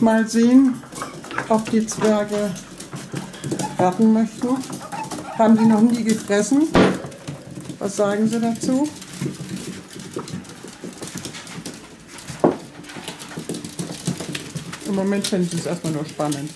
Mal sehen, ob die Zwerge raten möchten. Haben die noch nie gefressen? Was sagen Sie dazu? Im Moment finden Sie es erstmal nur spannend.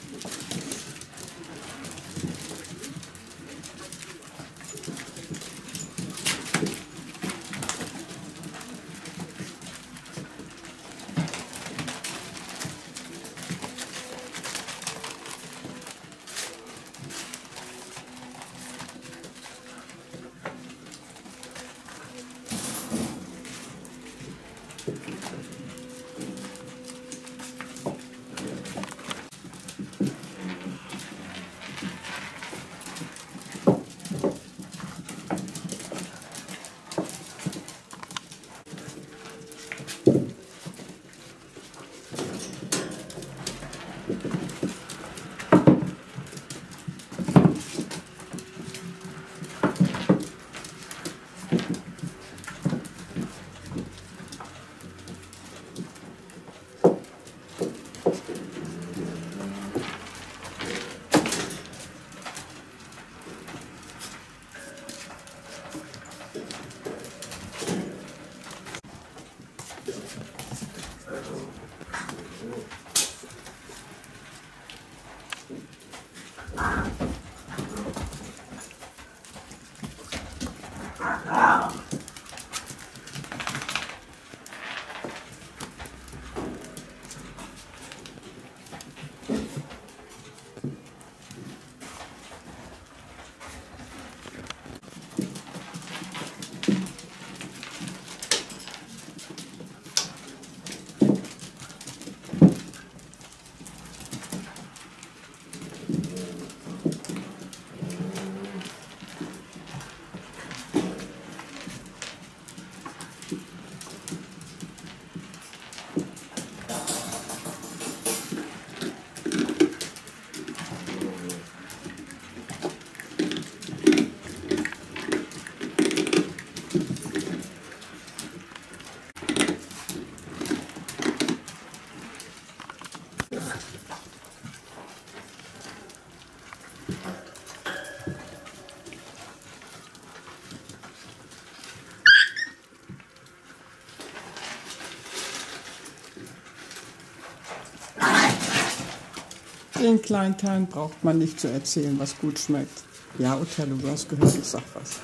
Den Kleinteilen braucht man nicht zu erzählen, was gut schmeckt. Ja, Othello, du hast gehört, ich sag was.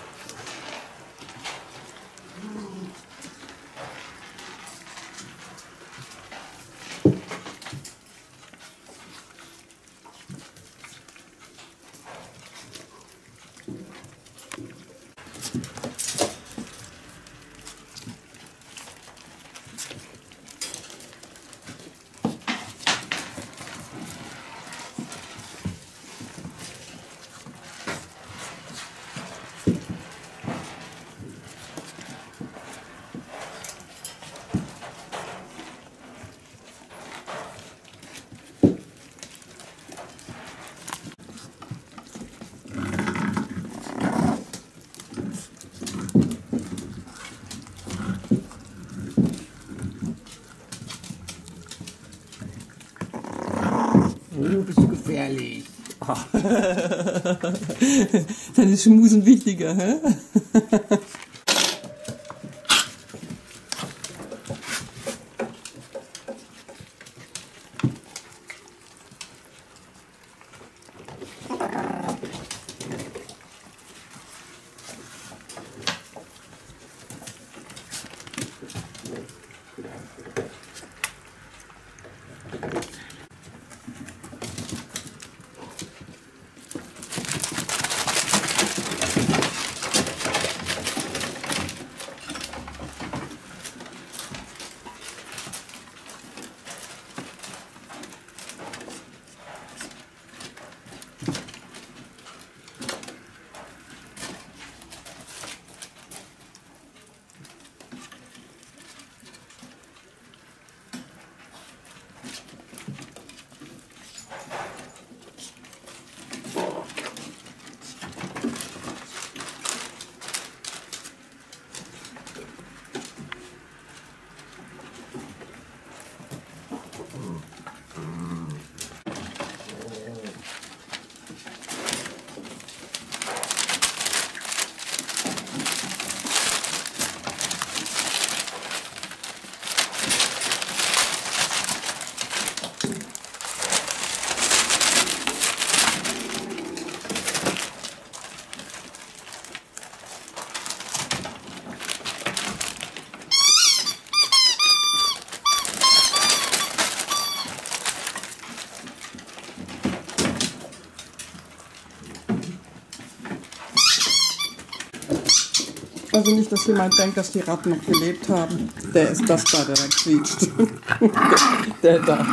Oh, bist du gefährlich. Oh. Dann ist Schmusen wichtiger, hä? Also nicht, dass jemand denkt, dass die Ratten noch gelebt haben. Der ist das da, der da quietscht. Der da.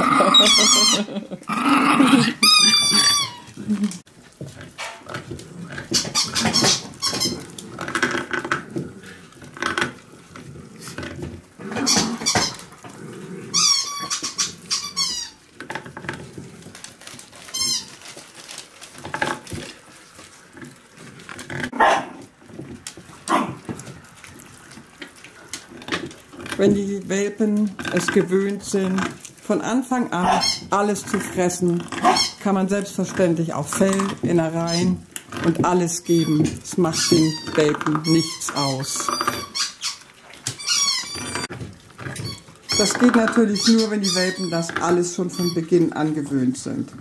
Wenn die Welpen es gewöhnt sind, von Anfang an alles zu fressen, kann man selbstverständlich auch Fell, Innereien und alles geben. Es macht den Welpen nichts aus. Das geht natürlich nur, wenn die Welpen das alles schon von Beginn an gewöhnt sind.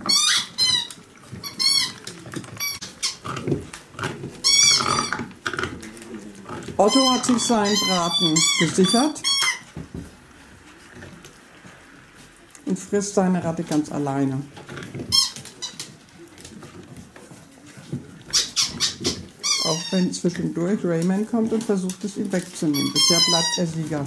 Otto hat sich seinen Braten gesichert und frisst seine Ratte ganz alleine. Auch wenn zwischendurch Rayman kommt und versucht es ihm wegzunehmen. Bisher bleibt er Sieger.